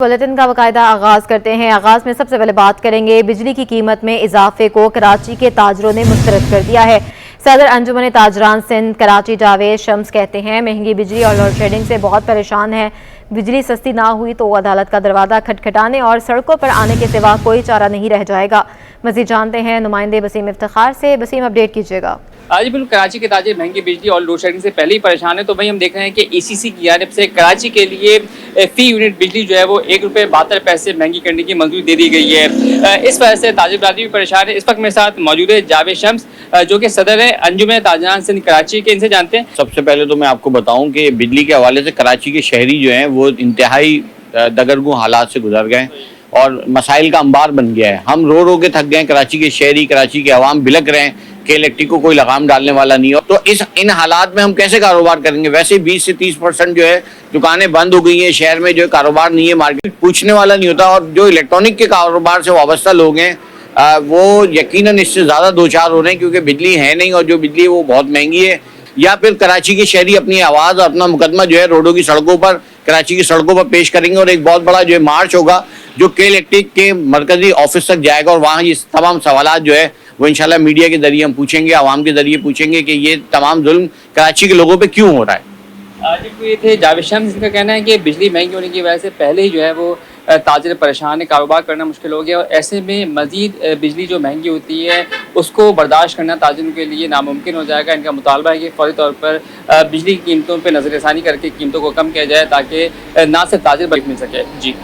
Bulletin का बाकायदा आगाज करते हैं। आगाज में सबसे पहले बात करेंगे बिजली की कीमत में इजाफे को कराची के ताजरों ने मुस्तरद कर दिया है। सदर अंजुमन ताजरान सिंध कराची जावेद शम्स कहते हैं महंगी बिजली और लोड शेडिंग से बहुत परेशान है। बिजली सस्ती ना हुई तो अदालत का दरवाजा खटखटाने और सड़कों पर आने के सिवा कोई चारा नहीं रह जाएगा। मजीद जानते हैं नुमाइंदे बसीम इफ्तिखार से। बसीम, अपडेट कीजिएगा। आज बिल्कुल कराची के ताजिर महंगी बिजली और लोड शेडिंग से पहले ही परेशान है, तो वहीं हम देख रहे हैं कि ECC की जानिब से कराची के लिए फी यूनिट बिजली जो है वो ₹1.72 महंगी करने की मंजूरी दे दी गई है। इस वजह से ताजिर बरादरी भी परेशान है। इस वक्त मेरे साथ मौजूद है जावेद शम्स जो कि सदर है अंजुमन ताजरान सिंध कराची के। इनसे जानते हैं। सबसे पहले तो मैं आपको बताऊं कि बिजली के हवाले से कराची के शहरी जो हैं वो इंतहाई दगरगू हालात से गुजर गए और मसाइल का अंबार बन गया है। हम रो रो के थक गए। कराची के शहरी, कराची के अवाम बिलक रहे हैं कि इलेक्ट्रिक को कोई लगाम डालने वाला नहीं हो। तो इन हालात में हम कैसे कारोबार करेंगे? वैसे 20 से 30% जो है दुकानें बंद हो गई हैं। शहर में जो है कारोबार नहीं है, मार्केट पूछने वाला नहीं होता। और जो इलेक्ट्रॉनिक के कारोबार से वाबस्ता लोग हैं वो यकीनन इससे ज़्यादा दो चार हो रहे हैं, क्योंकि बिजली है नहीं और जो बिजली है वो बहुत महंगी है। या फिर कराची के शहरी अपनी आवाज़, अपना मुकदमा जो है रोडों की सड़कों पर, कराची की सड़कों पर पेश करेंगे और एक बहुत बड़ा जो है मार्च होगा जो के इलेक्ट्रिक के मरकजी ऑफिस तक जाएगा। और वहाँ ये तमाम सवालात जो है वो इंशाल्लाह मीडिया के जरिए हम पूछेंगे, आवाम के जरिए पूछेंगे कि ये तमाम जुल्म कराची के लोगों पे क्यों हो रहा है। आज ये थे जावेद शम्स, जिनका कहना है कि बिजली महंगी होने की वजह से पहले ही जो है वो ताजिर परेशान है, कारोबार करना मुश्किल हो गया और ऐसे में मज़ीद बिजली जो महंगी होती है उसको बर्दाश्त करना ताजिरों के लिए नामुमकिन हो जाएगा। इनका मुतालबा है कि फौरी तौर पर बिजली की कीमतों पर नज़रसानी करके कीमतों को कम किया जाए ताकि ना सिर्फ ताजिर बल्कि मिल सके। जी,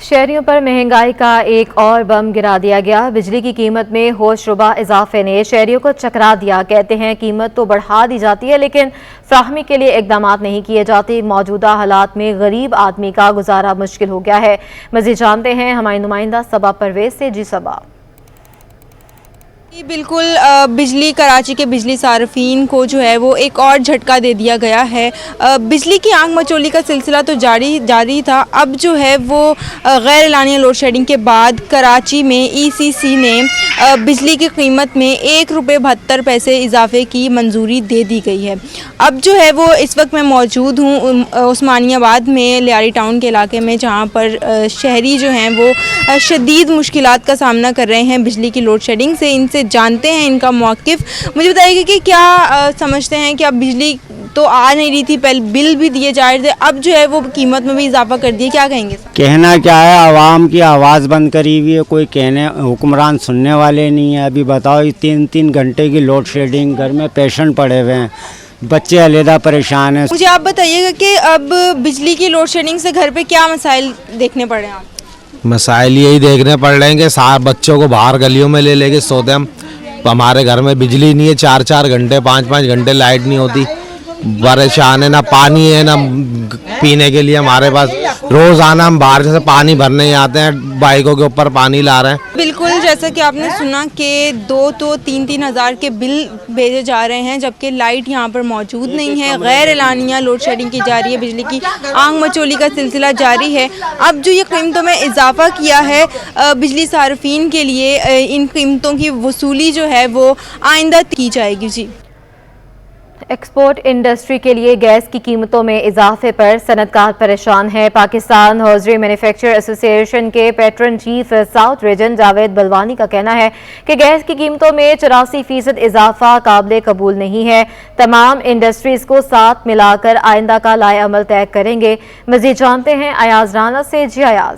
शहरियों पर महंगाई का एक और बम गिरा दिया गया। बिजली की कीमत में होशरुबा इजाफे ने शहरियों को चकरा दिया। कहते हैं कीमत तो बढ़ा दी जाती है लेकिन फ्राहमी के लिए इकदाम नहीं किए जाते। मौजूदा हालात में गरीब आदमी का गुजारा मुश्किल हो गया है। मज़ीद जानते हैं हमारे नुमाइंदा सबा परवेज से। जी सबा। बिल्कुल, बिजली कराची के बिजली सार्फिन को जो है वो एक और झटका दे दिया गया है। बिजली की आग मचोली का सिलसिला तो जारी था। अब जो है वो गैर एलानिया लोड शेडिंग के बाद कराची में ECC ने बिजली की कीमत में ₹1.72 इजाफे की मंजूरी दे दी गई है। अब जो है वो इस वक्त मैं मौजूद हूँ उस्मानियाबाद में, लियारी टाउन के इलाके में, जहाँ पर शहरी जो हैं वो शदीद मुश्किलात का सामना कर रहे हैं बिजली की लोड शेडिंग से। इनसे जानते हैं इनका मौक़िफ़। मुझे बताइए कि क्या समझते हैं कि अब बिजली तो आ नहीं रही थी, पहले बिल भी दिए जा रहे थे, अब जो है वो कीमत में भी इजाफा कर दिया, क्या कहेंगे? कहना क्या है, आवाम की आवाज़ बंद करी हुई है, कोई कहने हुक्मरान सुनने वाले नहीं है। अभी बताओ 3-3 घंटे की लोड शेडिंग, घर में पेशेंट पड़े हुए हैं, बच्चे अलहदा परेशान हैं। मुझे आप बताइएगा कि अब बिजली की लोड शेडिंग से घर पे क्या मसाइल देखने पड़ रहे हैं? मसाइल यही देखने पड़ रहे हैं कि सारे बच्चों को बाहर गलियों में ले लेके सोते हम। हमारे घर में बिजली नहीं है, 4-4 घंटे 5-5 घंटे लाइट नहीं होती। परेशान है, ना पानी है ना पीने के लिए हमारे पास। रोज़ाना हम बाहर से पानी भरने ही आते हैं, बाइकों के ऊपर पानी ला रहे हैं। बिल्कुल, जैसा कि आपने सुना कि 2 तो 3-3 हज़ार के बिल भेजे जा रहे हैं, जबकि लाइट यहाँ पर मौजूद नहीं है। गैर एलानिया लोड शेडिंग की जा रही है, बिजली की आग मचोली का सिलसिला जारी है। अब जो ये कीमतों में इजाफा किया है बिजली सार्फिन के लिए, इन कीमतों की वसूली जो है वो आइंदा की जाएगी। जी, एक्सपोर्ट इंडस्ट्री के लिए गैस की कीमतों में इजाफे पर सनतकार परेशान है। पाकिस्तान हौजरी मैन्युफैक्चर एसोसिएशन के patron chief south region Javed Balwani का कहना है कि गैस की कीमतों में 84% इजाफा काबिल कबूल नहीं है। तमाम इंडस्ट्रीज को साथ मिलाकर आइंदा का लाए अमल तय करेंगे। मजीद जानते हैं अयाज राना से। जी अयाज।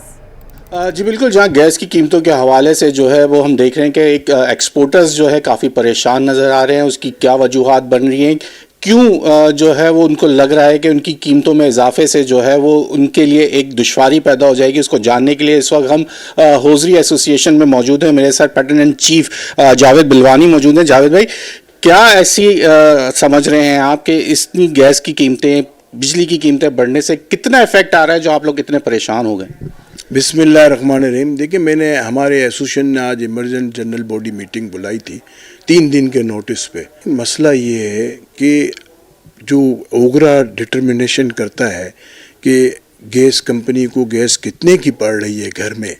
जी बिल्कुल, जहाँ गैस की कीमतों के हवाले से जो है वो हम देख रहे हैं कि एक एक्सपोर्टर्स जो है काफ़ी परेशान नज़र आ रहे हैं। उसकी क्या वजूहात बन रही हैं, क्यों जो है वो उनको लग रहा है कि उनकी कीमतों में इजाफे से जो है वो उनके लिए एक दुश्वारी पैदा हो जाएगी, उसको जानने के लिए इस वक्त हम हौजरी एसोसिएशन में मौजूद हैं। मेरे साथ पैटर्न एंड चीफ जावेद बिलवानी मौजूद हैं। जावेद भाई, क्या ऐसी समझ रहे हैं आप कि इतनी गैस की कीमतें, बिजली की कीमतें बढ़ने से कितना इफेक्ट आ रहा है जो आप लोग इतने परेशान हो गए? बिस्मिल्लाहिर्रहमानिर्रहीम। देखिए, मैंने हमारे एसोसिएशन ने आज इमरजेंट जनरल बॉडी मीटिंग बुलाई थी 3 दिन के नोटिस पे। मसला ये है कि जो ओगरा डिटर्मिनेशन करता है कि गैस कंपनी को गैस कितने की पड़ रही है घर में,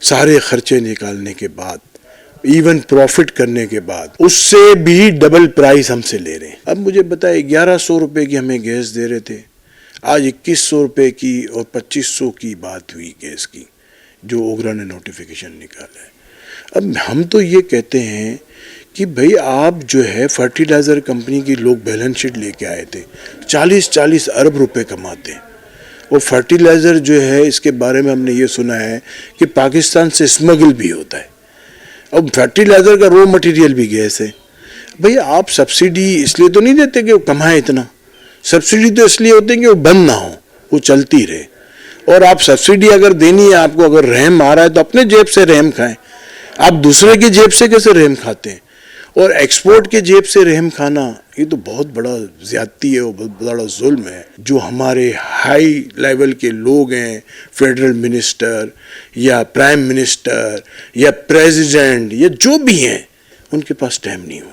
सारे खर्चे निकालने के बाद, इवन प्रॉफिट करने के बाद, उससे भी डबल प्राइस हमसे ले रहे हैं। अब मुझे बताए 1100 रुपये की हमें गैस दे रहे थे, आज 2100 रुपये की और 2500 की बात हुई गैस की, जो ओगरा ने नोटिफिकेशन निकाला है। अब हम तो ये कहते हैं कि भाई आप जो है फर्टिलाइज़र कंपनी की लोग बैलेंस शीट लेके आए थे, 40-40 अरब रुपए कमाते हैं। वो फर्टिलाइज़र जो है, इसके बारे में हमने ये सुना है कि पाकिस्तान से स्मगल भी होता है। अब फर्टिलाइज़र का रॉ मटेरियल भी गैस है। भैया आप सब्सिडी इसलिए तो नहीं देते कि वो कमाए इतना, सब्सिडी तो इसलिए होती है कि वो बंद ना हो, वो चलती रहे। और आप सब्सिडी अगर देनी है आपको, अगर रहम आ रहा है तो अपने जेब से रहम खाएं, आप दूसरे की जेब से कैसे रहम खाते हैं? और एक्सपोर्ट के जेब से रहम खाना ये तो बहुत बड़ा ज़्यादती है और बहुत बड़ा जुल्म है। जो हमारे हाई लेवल के लोग हैं, फेडरल मिनिस्टर या प्राइम मिनिस्टर या प्रेसिडेंट या जो भी हैं, उनके पास टाइम नहीं होता।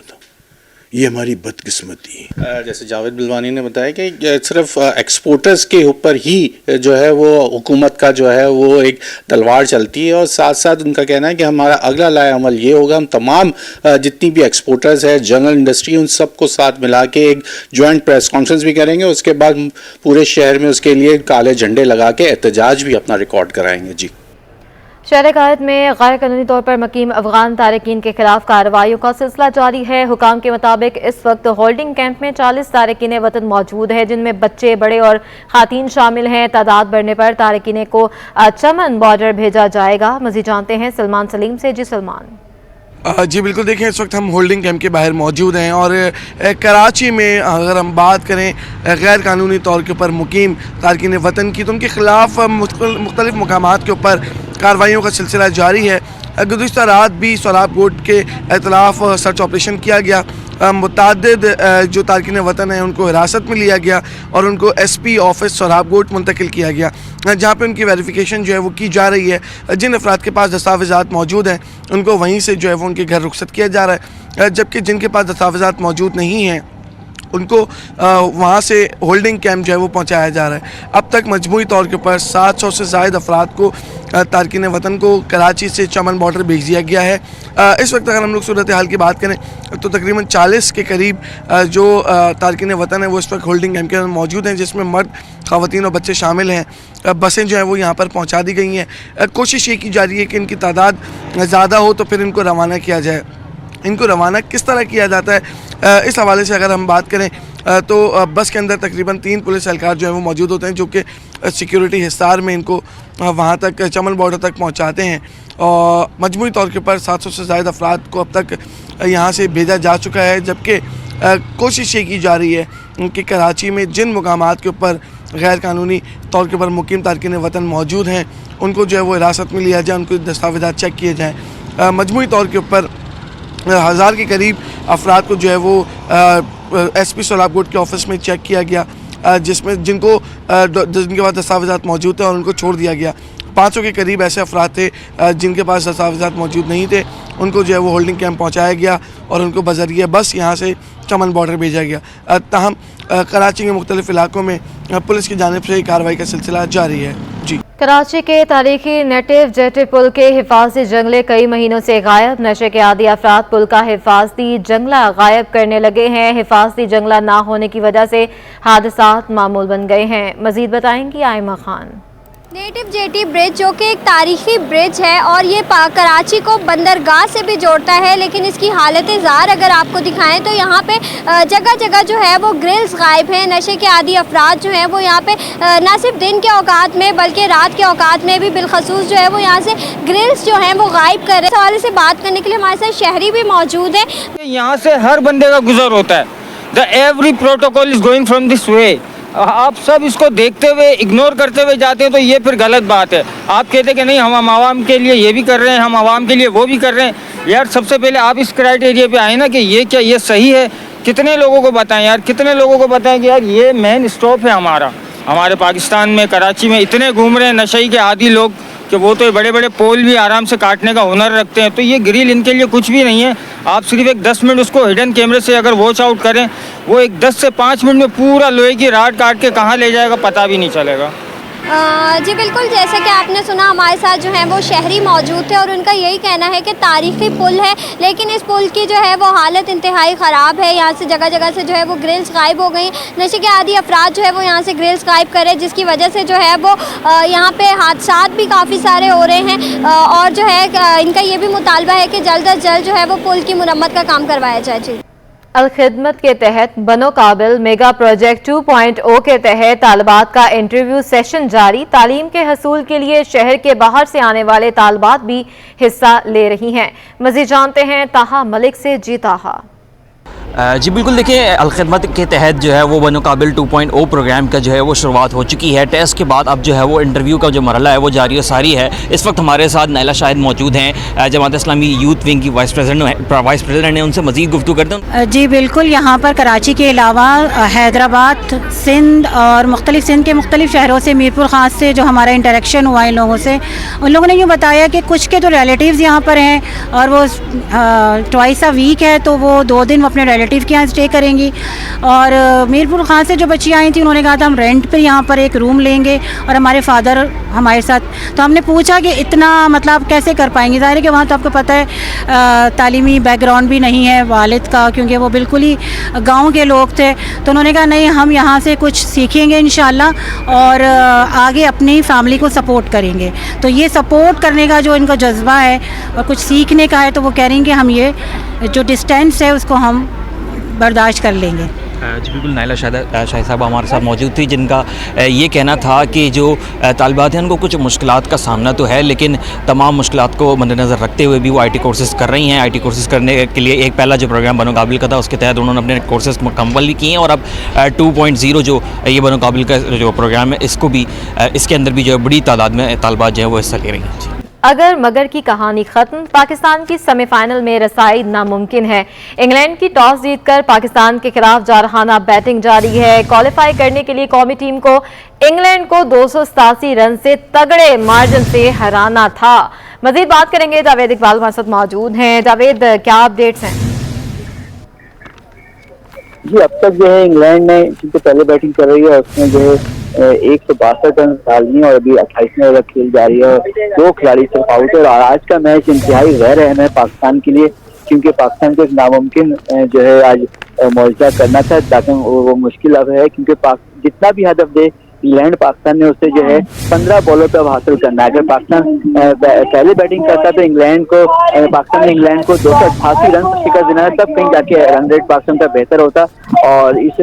ये हमारी बदकिस्मती है। जैसे जावेद बिलवानी ने बताया कि सिर्फ एक्सपोर्टर्स के ऊपर ही जो है वो हुकूमत का जो है वो एक तलवार चलती है, और साथ साथ उनका कहना है कि हमारा अगला लाए अमल ये होगा, हम तमाम जितनी भी एक्सपोर्टर्स है, जनरल इंडस्ट्री, उन सबको साथ मिला के एक जॉइंट प्रेस कॉन्फ्रेंस भी करेंगे। उसके बाद पूरे शहर में उसके लिए काले झंडे लगा के एहतजाज भी अपना रिकॉर्ड कराएंगे। जी, शहर कायद में गैर कानूनी तौर पर मकीम अफगान तारकीन के खिलाफ कार्रवाइयों का सिलसिला जारी है। हुकाम के मुताबिक इस वक्त होल्डिंग कैंप में 40 तारकीन वतन मौजूद है, जिनमें बच्चे, बड़े और खातीन शामिल हैं। तादाद बढ़ने पर तारकीन को चमन बॉर्डर भेजा जाएगा। मज़ीद जानते हैं सलमान सलीम से। जी सलमान। जी बिल्कुल, देखिए इस वक्त हम होल्डिंग कैंप के बाहर मौजूद हैं और कराची में अगर हम बात करें गैर कानूनी तौर के ऊपर मुकीम तारकीन वतन की, तो उनके ख़िलाफ़ मुख्तलिफ़ मकामात के ऊपर कार्रवाइयों का सिलसिला जारी है। गुज़िश्ता रात भी सोलाब कोट के इतलाफ़ सर्च ऑपरेशन किया गया। मुतअद्दिद जो तारकीन वतन हैं उनको हिरासत में लिया गया और उनको SP ऑफिस सोलाब कोट मुंतकिल किया गया, जहाँ पे उनकी वेरिफिकेशन जो है वो की जा रही है। जिन अफराद के पास दस्तावेज़ात मौजूद हैं उनको वहीं से जो है वो उनके घर रुखसत किया जा रहा है, जबकि जिनके पास दस्तावेज़ात मौजूद नहीं हैं उनको वहाँ से होल्डिंग कैंप जो है वो पहुँचाया जा रहा है। अब तक मजमूई तौर के ऊपर 700 से ज़ायद अफराद को तारकीन वतन को कराची से चमन बॉर्डर भेज दिया गया है। इस वक्त अगर हम लोग सूरत हाल की बात करें तो तकरीबन 40 के करीब जो तारकीन वतन है वो इस वक्त होल्डिंग कैंप के अंदर मौजूद हैं, जिसमें मर्द, ख़वातीन और बच्चे शामिल हैं। बसें जो हैं वो यहाँ पर पहुँचा दी गई हैं। कोशिश ये की जा रही है कि इनकी तादाद ज़्यादा हो तो फिर इनको रवाना किया जाए। इनको रवाना किस तरह किया जाता है, इस हवाले से अगर हम बात करें तो बस के अंदर तकरीबन 3 पुलिस एहलकार जो हैं वो मौजूद होते हैं, जो कि सिक्योरिटी हिसार में इनको वहाँ तक चमन बॉर्डर तक पहुँचाते हैं। और मजमूई तौर के ऊपर 700 से ज़ायद अफराद को अब तक यहाँ से भेजा जा चुका है, जबकि कोशिश ये की जा रही है कि कराची में जिन मुकामात के ऊपर गैर कानूनी तौर के ऊपर मुकीम तारकीन वतन मौजूद हैं उनको जो है वो हिरासत में लिया जाए, उनको दस्तावेज़ात चेक किए जाएँ। मजमूई तौर के ऊपर 1000 के करीब अफराद को जो है वो SP सोलाब कोट के ऑफिस में चेक किया गया, जिसमें जिनके पास दस्तावेज़ात मौजूद थे और उनको छोड़ दिया गया। 500 के करीब ऐसे अफराद थे जिनके पास दस्तावेज़ात मौजूद नहीं थे, उनको जो है वो होल्डिंग कैंप पहुंचाया गया और उनको बज़रिया बस यहाँ से चमन बॉर्डर भेजा गया। ताहम कराची के मुख्तलिफ़ इलाकों में पुलिस की जानिब से कार्रवाई का सिलसिला जारी है। जी, कराची के तारीखी नेटिव जेटी पुल के हिफाजती जंगले कई महीनों से गायब। नशे के आदी अफराद पुल का हिफाजती जंगला गायब करने लगे हैं। हिफाजती जंगला ना होने की वजह से हादसात मामूल बन गए हैं। मजीद बताएंगी Aima Khan. Native jetty bridge जो कि एक तारीखी ब्रिज है और ये कराची को बंदरगाह से भी जोड़ता है, लेकिन इसकी हालत ज़ार अगर आपको दिखाएं तो यहाँ पे जगह जगह जो है वो ग्रिल्स गायब हैं। नशे के आदी अफराद जो हैं वो यहाँ पे ना सिर्फ दिन के औकात में बल्कि रात के औकात में भी बिलखसूस जो है वो यहाँ से ग्रिल्स जो हैं वो गायब कर रहे हैं। इस हवाले से बात करने के लिए हमारे साथ शहरी भी मौजूद है। यहाँ से हर बंदे का गुजर होता है। The every protocol is going from this way. आप सब इसको देखते हुए इग्नोर करते हुए जाते हैं तो ये फिर गलत बात है। आप कहते हैं कि नहीं हम आवाम के लिए ये भी कर रहे हैं, हम आवाम के लिए वो भी कर रहे हैं। यार सबसे पहले आप इस क्राइटेरिया पे आए ना कि ये क्या ये सही है। कितने लोगों को बताएं यार, कितने लोगों को बताएं कि यार ये मेन स्टॉप है हमारे पाकिस्तान में, कराची में इतने घूम रहे हैं नशे के आदी लोग कि वो तो बड़े बड़े पोल भी आराम से काटने का हुनर रखते हैं। तो ये ग्रिल इनके लिए कुछ भी नहीं है। आप सिर्फ एक 10 मिनट उसको हिडन कैमरे से अगर वॉच आउट करें, वो एक 10 से 5 मिनट में पूरा लोहे की राड काट के कहाँ ले जाएगा पता भी नहीं चलेगा। जी बिल्कुल, जैसा कि आपने सुना हमारे साथ जो है वो शहरी मौजूद थे और उनका यही कहना है कि तारीख़ी पुल है, लेकिन इस पुल की जो है वो हालत इंतहाई ख़राब है। यहाँ से जगह जगह से जो है वो ग्रिल्स गायब हो गई, नशे के आदी अफराद जो है वो यहाँ से ग्रिल्स गायब कर रहे हैं, जिसकी वजह से जो है वो यहाँ पे हादसात भी काफ़ी सारे हो रहे हैं। और जो है इनका ये भी मुतालबा है कि जल्द अज जल्द जो है वो पुल की मुरम्मत का काम करवाया जाए। जी अल खिदमत के तहत बनो काबिल मेगा प्रोजेक्ट 2.0 के तहत तालिबात का इंटरव्यू सेशन जारी। तालीम के हसूल के लिए शहर के बाहर से आने वाले तालिबात भी हिस्सा ले रही हैं। मज़ीद जानते हैं ताहा मलिक से। जी ताहा। जी बिल्कुल, देखिए अल खिदमत के तहत जो है वो बनो काबिल 2.0 प्रोग्राम का जो है वो शुरुआत हो चुकी है। टेस्ट के बाद अब जो है वो इंटरव्यू का जो मरहला है वो जारी और सारी है। इस वक्त हमारे साथ नाइला शाहिद मौजूद हैं, जमात इस्लामी यूथ विंग की वाइस प्रेसिडेंट हैं। उनसे मज़ीद गुफ्तगू करते हैं। जी बिल्कुल, यहाँ पर कराची के अलावा हैदराबाद, सिंध और सिंध के मुख्तलिफ शहरों से, मीरपुर ख़ास से जो हमारा इंटरेक्शन हुआ इन लोगों से, उन लोगों ने यूँ बताया कि कुछ के तो रिलेटिव्स यहाँ पर हैं और वो ट्वाइस अ वीक है, तो वो 2 दिन वो अपने रिलेटिव के यहाँ स्टे करेंगी। और मीरपुर खान से जो बच्चियाँ आई थी उन्होंने कहा था हम रेंट पर यहाँ पर एक रूम लेंगे और हमारे फादर हमारे साथ। तो हमने पूछा कि इतना मतलब कैसे कर पाएंगे, ज़ाहिर है कि वहाँ तो आपको पता है तालीमी बैकग्राउंड भी नहीं है वालिद का, क्योंकि वो बिल्कुल ही गाँव के लोग थे। तो उन्होंने कहा नहीं, हम यहाँ से कुछ सीखेंगे इंशाल्लाह और आगे अपनी फैमिली को सपोर्ट करेंगे। तो ये सपोर्ट करने का जो इनका जज्बा है और कुछ सीखने का है, तो वो कह रही हैं कि हम ये जो डिस्टेंस है उसको हम बर्दाश्त कर लेंगे। जी बिल्कुल, नाइला शाहिद साहब हमारे साथ मौजूद थी, जिनका ये कहना था कि जो तालिबात हैं उनको कुछ मुश्किलात का सामना तो है, लेकिन तमाम मुश्किलात को मद्देनज़र रखते हुए भी वो IT कोर्सेज़ कर रही हैं। IT कोर्सेज़ करने के लिए एक पहला जो प्रोग्राम बनो काबिल का था उसके तहत उन्होंने अपने कोर्सेज़ मुकम्मल भी किए हैं और अब 2.0 जो ये बनो काबिल का जो प्रोग्राम है इसको भी इसके अंदर भी जो है बड़ी तादाद में तालिबात जो है वो हिस्सा ले रही हैं। अगर मगर की कहानी खत्म, पाकिस्तान की सेमीफाइनल में रसाई नामुमकिन है। इंग्लैंड की टॉस जीतकर पाकिस्तान के खिलाफ जारहाना बैटिंग जारी है। क्वालिफाई करने के लिए कौमी टीम को इंग्लैंड को 287 रन से तगड़े मार्जिन से हराना था। मजीद बात करेंगे, जावेद इकबाल हमारे साथ मौजूद हैं। जावेद, क्या अपडेट्स हैं? जी, अब तक जो है इंग्लैंड ने क्योंकि पहले बैटिंग कर रही है उसमें जो है 162 रन डाल दिए और अभी 28वें ओवर खेल जारी है और 2 खिलाड़ी सिर्फ आउट है। और आज का मैच इंतहाई गैर अहम है पाकिस्तान के लिए, क्योंकि पाकिस्तान को एक नामुमकिन जो है आज मुआवजा करना था, ताकि वो मुश्किल अब है, क्योंकि जितना भी हदफ दे इंग्लैंड पाकिस्तान ने उससे जो है 15 बॉलों पर अब हासिल करना है। अगर पाकिस्तान पहले बैटिंग करता तो पाकिस्तान ने इंग्लैंड को 288 रन पर शिकस्त देना है, तब कहीं जाके रन रेट पाकिस्तान का बेहतर होता। और इस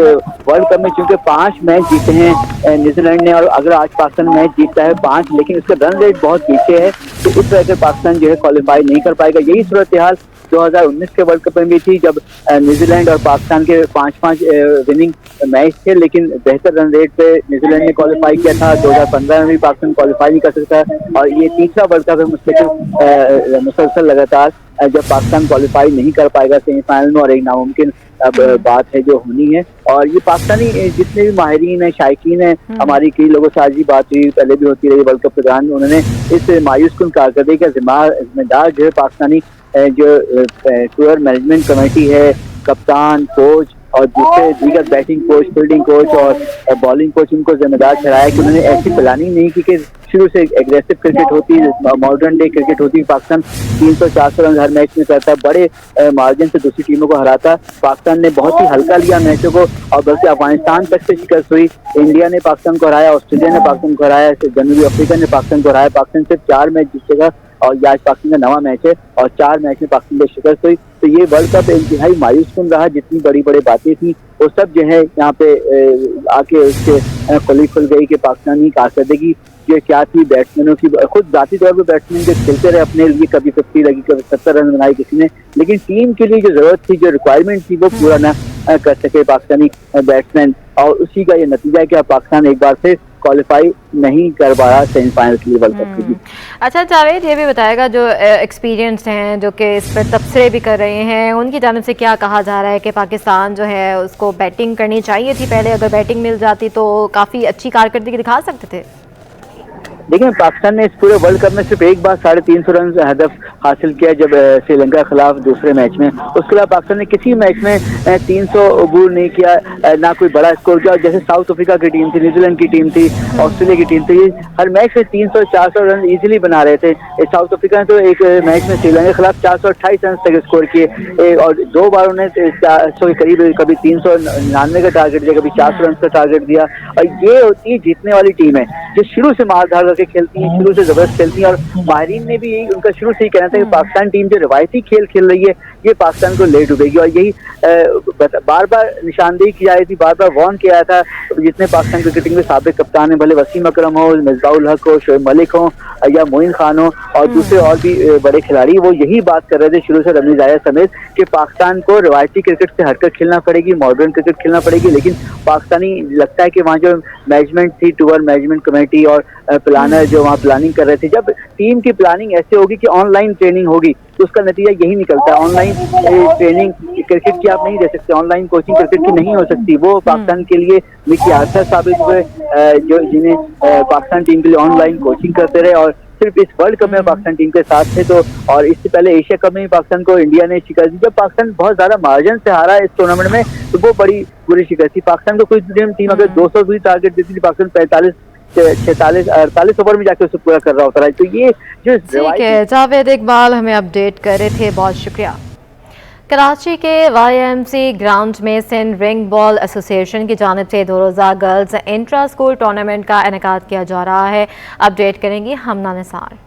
वर्ल्ड कप में चूंकि 5 मैच जीते हैं न्यूजीलैंड ने, और अगर आज पाकिस्तान मैच जीतता है 5, लेकिन इसका रन रेट बहुत पीछे है, तो इस वजह से पाकिस्तान जो है क्वालिफाई नहीं कर पाएगा। यही सूरत हाल 2019 के वर्ल्ड कप में भी थी, जब न्यूजीलैंड और पाकिस्तान के 5-5 विनिंग मैच थे, लेकिन बेहतर रन रेट पे न्यूजीलैंड ने क्वालिफाई किया था। 2015 में भी पाकिस्तान क्वालिफाई नहीं कर सकता, और ये तीसरा वर्ल्ड कप है मुसलसल लगातार जब पाकिस्तान क्वालिफाई नहीं कर पाएगा सेमीफाइनल में, और एक नामुमकिन अब बात है जो होनी है। और ये पाकिस्तानी जितने भी माहिरीन है, शायकीन है, हमारी कई लोगों से आज ही बात हुई, पहले भी होती रही वर्ल्ड कप के दौरान, उन्होंने इस मायूस कुन कारकर्दगी का जिम्मेदार जो है पाकिस्तानी जो टूर मैनेजमेंट कमेटी है, कप्तान, कोच और दूसरे दीगर बैटिंग कोच, फील्डिंग कोच और बॉलिंग कोच, उनको जिम्मेदार ठहराया कि उन्होंने ऐसी प्लानिंग नहीं की कि शुरू से एग्रेसिव क्रिकेट होती, मॉडर्न डे क्रिकेट होती। पाकिस्तान 300-400 रन हर मैच में करता, बड़े मार्जिन से दूसरी टीमों को हराता। पाकिस्तान ने बहुत ही हल्का लिया मैचों को, और बल्कि अफगानिस्तान तक से शिकस्त हुई। इंडिया ने पाकिस्तान को हराया, ऑस्ट्रेलिया ने पाकिस्तान को हराया, जनूबी अफ्रीका ने पाकिस्तान को हराया। पाकिस्तान सिर्फ 4 मैच जीतेगा, और आज पाकिस्तान का 9वां मैच है, और 4 मैच में पाकिस्तान को शिकस्त हुई। तो ये वर्ल्ड कप इंतहाई मायूसकुन रहा, जितनी बड़ी बड़ी बातें थी वो सब जो है यहाँ पे आके उसके खुल गई कि पाकिस्तानी कारकर्दगी जो क्या थी, बैट्समैनों की खुद जाती तौर पर बैट्समैन जो खेलते रहे अपने लिए, कभी 50 लगी, कभी 70 रन बनाए किसी ने, लेकिन टीम के लिए जो जरूरत थी, जो रिक्वायरमेंट थी, वो पूरा ना कर सके पाकिस्तानी बैट्समैन, और उसी का ये नतीजा है कि पाकिस्तान एक बार फिर क्वालिफाई नहीं कर पाया सेमीफाइनल के लिए वर्ल्ड कप के लिए। अच्छा जावेद, ये भी बताएगा जो एक्सपीरियंस हैं, जो कि इस पर तबसरे भी कर रहे हैं, उनकी जानिब से क्या कहा जा रहा है कि पाकिस्तान जो है उसको बैटिंग करनी चाहिए थी पहले, अगर बैटिंग मिल जाती तो काफ़ी अच्छी कारकर्दगी दिखा सकते थे? लेकिन पाकिस्तान ने इस पूरे वर्ल्ड कप में सिर्फ एक बार 350 रन हदफ हासिल किया जब श्रीलंका के खिलाफ दूसरे मैच में। उसके अलावा पाकिस्तान ने किसी मैच में 300 अबूर नहीं किया, ना कोई बड़ा स्कोर किया। जैसे साउथ अफ्रीका की टीम थी, न्यूजीलैंड की टीम थी, ऑस्ट्रेलिया की टीम थी, हर मैच में 300-400 रन इजीली बना रहे थे। साउथ अफ्रीका ने तो एक मैच में श्रीलंका के खिलाफ 428 रन तक स्कोर किए और 2 बार उन्हें 400 के करीब, कभी 399 का टारगेट दिया, कभी 400 रन का टारगेट दिया। और ये होती है जीतने वाली टीम है जो शुरू से मार धार करके खेलती है, शुरू से जबरदस्त खेलती है। और माहिरीन ने भी उनका शुरू से ही कहना था कि पाकिस्तान टीम जो रवायती खेल खेल रही है ये पाकिस्तान को ले डूबेगी। और यही बार बार निशानदेही की जाती थी, बार बार वार्न किया था जितने पाकिस्तान क्रिकेटिंग के साबिक कप्तान है, भले वसीम अकरम हो, मिसबाहुल हक हो, शोएब मलिक हो या मोइन खान हो और दूसरे और भी बड़े खिलाड़ी, वो यही बात कर रहे थे शुरू से, रमीज आया समेत, कि पाकिस्तान को रवायती क्रिकेट से हटकर खेलना पड़ेगी, मॉडर्न क्रिकेट खेलना पड़ेगी। लेकिन पाकिस्तानी लगता है कि वहाँ जो मैनेजमेंट थी, टूर मैनेजमेंट कमेटी और प्लानर जो वहाँ प्लानिंग कर रहे थे, जब टीम की प्लानिंग ऐसे होगी कि ऑनलाइन ट्रेनिंग होगी तो उसका नतीजा यही निकलता है। ऑनलाइन ट्रेनिंग क्रिकेट की आप नहीं दे सकते, ऑनलाइन कोचिंग क्रिकेट की नहीं हो सकती। वो पाकिस्तान के लिए मिकी आर्थर साबित हुए जो जिन्हें पाकिस्तान टीम के लिए ऑनलाइन कोचिंग करते रहे और सिर्फ इस वर्ल्ड कप में पाकिस्तान टीम के साथ थे। तो और इससे पहले एशिया कप में पाकिस्तान को इंडिया ने शिकस्त दी, जब पाकिस्तान बहुत ज्यादा मार्जिन से हारा इस टूर्नामेंट में, तो वो बड़ी बुरी शिकस्त थी। पाकिस्तान को कोई टीम अगर 200 भी टारगेट देती थी, पाकिस्तान 45, 46, 48 ओवर में जाके उसे पूरा कर रहा होता है। तो ये जो ठीक है, जावेद इकबाल हमें अपडेट कर रहे थे, बहुत शुक्रिया। कराची के YMC ग्राउंड में सिंध रिंग बॉल एसोसिएशन की जानिब से 2 रोज़ा गर्ल्स इंट्रा स्कूल टूर्नामेंट का इनेकाद किया जा रहा है। अपडेट करेंगी हमना निसार।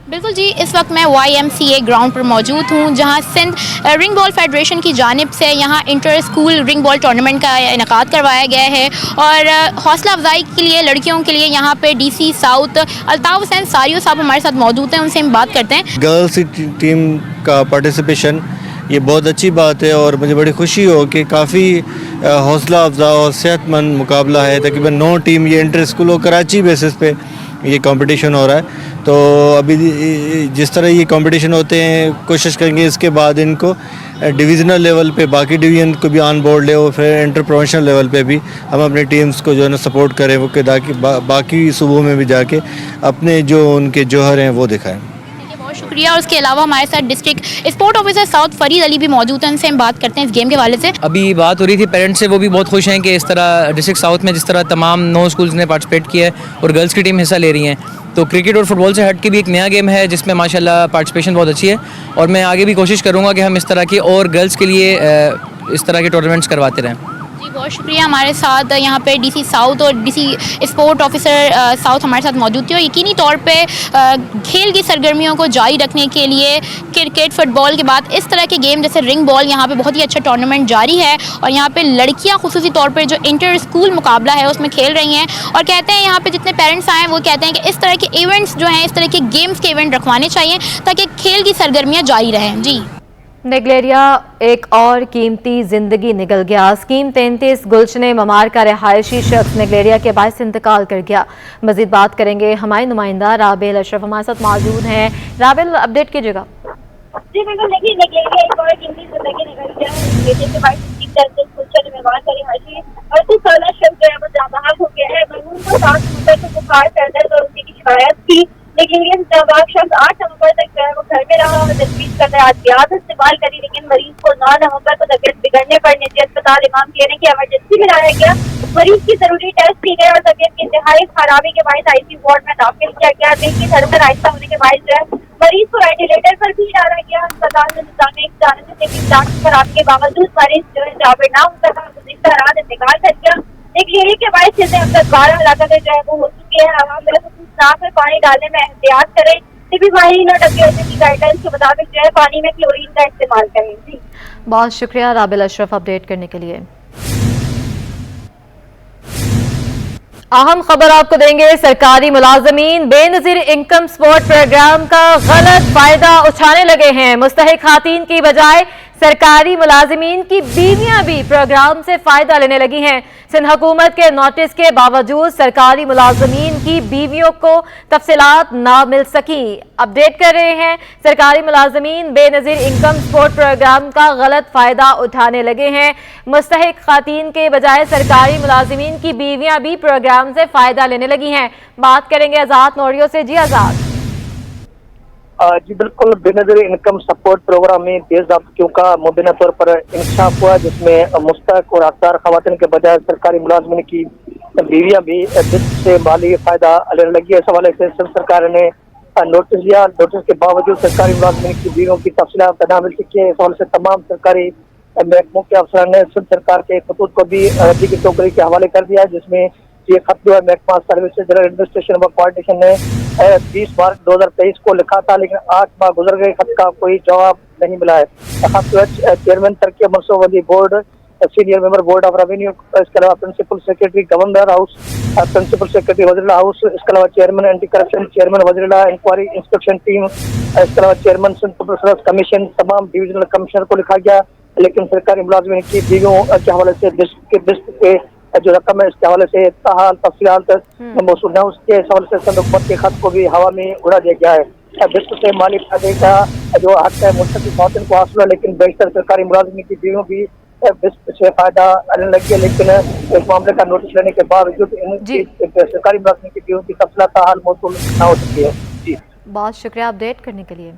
बिल्कुल जी, इस वक्त मैं YMCA ग्राउंड पर मौजूद हूँ जहाँ सिंध रिंग बॉल फेडरेशन की जानिब से यहाँ inter school ring ball tournament का इनेकाद करवाया गया है और हौसला अफजाई के लिए लड़कियों के लिए यहाँ पे DC साउथ अल्ताफ़ हुसैन सारियो साहब हमारे साथ मौजूद हैं, उनसे हम बात करते हैं। गर्ल्स टीम का पार्टिसिपेशन ये बहुत अच्छी बात है और मुझे बड़ी खुशी हो कि काफ़ी हौसला अफजा और सेहतमंद मुकाबला है। तकरीबन 9 टीम ये इंटर स्कूल और कराची बेसिस पे ये कंपटीशन हो रहा है। तो अभी जिस तरह ये कंपटीशन होते हैं, कोशिश करेंगे इसके बाद इनको डिवीज़नल लेवल पे बाकी डिवीज़न को भी ऑन बोर्ड ले और फिर इंटर प्रोफेशनल लेवल पे भी हम अपने टीम्स को जो है ना सपोर्ट करें, वो कि ताकि बाकी सूबों में भी जाके अपने जो उनके जौहर हैं वो दिखाएं। शुक्रिया। और उसके अलावा हमारे साथ district sport officer south Farid Ali भी मौजूद हैं, उनसे हम बात करते हैं इस गेम के हवाले से। अभी बात हो रही थी पेरेंट्स से, वो भी बहुत खुश हैं कि इस तरह डिस्ट्रिक्ट साउथ में जिस तरह तमाम 9 स्कूल्स ने पार्टिसिपेट किया है और गर्ल्स की टीम हिस्सा ले रही हैं, तो क्रिकेट और फुटबॉल से हट के भी एक नया गेम है जिसमें माशाल्लाह पार्टिसिपेशन बहुत अच्छी है और मैं आगे भी कोशिश करूँगा कि हम इस तरह के और गर्ल्स के लिए इस तरह के टूर्नामेंट्स करवाते रहें। जी बहुत शुक्रिया। हमारे साथ यहाँ पे DC साउथ और DC स्पोर्ट ऑफिसर साउथ हमारे साथ मौजूद थे और यकीनी तौर पे खेल की सरगर्मियों को जारी रखने के लिए क्रिकेट फुटबॉल के बाद इस तरह के गेम जैसे रिंग बॉल यहाँ पे बहुत ही अच्छा टूर्नामेंट जारी है और यहाँ पे लड़कियाँ खुसूसी तौर पर जो इंटर स्कूल मुकाबला है उसमें खेल रही हैं और कहते हैं यहाँ पे जितने पेरेंट्स आए हैं वो कहते हैं कि इस तरह के इवेंट्स जो हैं, इस तरह के गेम्स के इवेंट रखवाने चाहिए ताकि खेल की सरगर्मियाँ जारी रहें। जी नेगलेरिया एक और कीमती जिंदगी निकल गया। स्कीम 33 गुलशन ममार का रिहायशी शख्स नेगलेरिया के बायस इंतकाल कर गया। मजीद बात करेंगे हमारे नुमाइंदा राबेल अशरफ हमारे साथ मौजूद हैं। राबेल अपडेट कीजिएगा। जी बिल्कुल, देखिए नेगलेरिया एक और कीमती जिंदगी निकल गया है। गुलशन ममार का रिहायशी 38 साल शख्स जो है वो जाबाज हो गया है। मरहूम को 7 नवंबर को बुखार, सर दर्द और उल्टी की शिकायत थी, लेकिन ये जाबाज शख्स 8 नवंबर तक जो है वो घर में रहा और तजवीज़ कर रहा अद्वियात इस्तेमाल करी, लेकिन मरीज को 9 नवंबर को तबीयत बिगड़ने पर निजी अस्पताल इमाम क्लिनिक की इमरजेंसी में लाया गया। मरीज की जरूरी टेस्ट की गए और तबीयत की इंतहाई खराबी के बाद ICU वार्ड में दाखिल किया गया। दिल की धड़कन आहिस्ता होने के बाद जो है मरीज को वेंटिलेटर पर भी डाला गया। अस्पताल में खराबी के बावजूद मरीज जो है जाबिर ना हो सका, गुज़िश्ता रात इंतकाल कर गया। नेगलेरिया के बायस से अब तक 12 हलाकतें जो है वो हो चुकी है। आवाम नाक में पानी डालने में एहतियात करें। टीबी माहिरीन और WHO की गाइडलाइंस के मुताबिक जो है पानी में क्लोरीन का इस्तेमाल करें। जी बहुत शुक्रिया राबेल अशरफ अपडेट करने के लिए। अहम खबर आपको देंगे, सरकारी मुलाजमीन बेनज़ीर इनकम सपोर्ट प्रोग्राम का गलत फायदा उठाने लगे हैं। मुस्तहिक खातीन की बजाय सरकारी मुलाजिमीन की बीवियां भी प्रोग्राम से फायदा लेने लगी हैं। सिंध हुकूमत के नोटिस के बावजूद सरकारी मुलाजिमीन की बीवियों को तफसीलात ना मिल सकी। अपडेट कर रहे हैं, सरकारी मुलाजिमीन बेनजीर इनकम सपोर्ट प्रोग्राम का गलत फायदा उठाने लगे हैं। मुस्तहिक खातीन के बजाय सरकारी मुलाजिमीन की बीवियां भी प्रोग्राम से फायदा लेने लगी हैं। बात करेंगे आजाद नोरियो से। जी आजाद। जी बिल्कुल, बेनजीर इनकम सपोर्ट प्रोग्राम में बेज़ाब्तियों का मुबीना तौर पर इंकशाफ हुआ, जिसमें मुस्तहक और हकदार खवातीन के बजाय सरकारी मुलाजमिन की बीवियां भी इससे माली फायदा लेने लगी है। इस हवाले से सिंध सरकार ने नोटिस दिया। नोटिस के बावजूद सरकारी मुलाजमिन की बीवियों की तफसीलात न मिल सकी है। इस हवाले से तमाम सरकारी महकमों के अफसरान ने सिंध सरकार के खतूत को भी रद्दी की टोकरी के हवाले कर दिया, जिसमें ये खत जो है महकमा सर्विसेज जनरल एडमिनिस्ट्रेशन व कोऑर्डिनेशन ने 20 मार्च 2023 को लिखा था, लेकिन 8 माह गुजर गए, खत का कोई जवाब नहीं मिला है। खत चेयरमैन तरक्की मनसूबाबंदी board, senior member board of revenue, इसके अलावा principal secretary governor house, principal secretary वज़ीर हाउस, इसके अलावा चेयरमैन एंटी करप्शन, चेयरमैन वज़ीर इंक्वायरी इंस्पेक्शन टीम, इसके अलावा chairman Sindh public service commission, तमाम डिविजनल कमिश्नर को लिखा गया, लेकिन सरकारी मुलाजमिन की बीवियों के हवाले से डिस्क के जो रकम है इसके हवाले से ताहाल तफसीलात मौसूल न, उसके हवाले से सिंध हुकूमत के खत को भी हवा में उड़ा दिया गया है। डिस्क से माली फायदे का जो हक है मुस्तकिल खवातीन को हासिल है, लेकिन बेशतर सरकारी मुलाजमिन की बीवियों भी डिस्क से फायदा लेने लगी है। लेकिन इस मामले का नोटिस लेने के बावजूद सरकारी मुलाजमिन की बीवियों की तफसीलात ताहाल मौसूल न हो सकी है। जी, बहुत शुक्रिया अपडेट करने के लिए।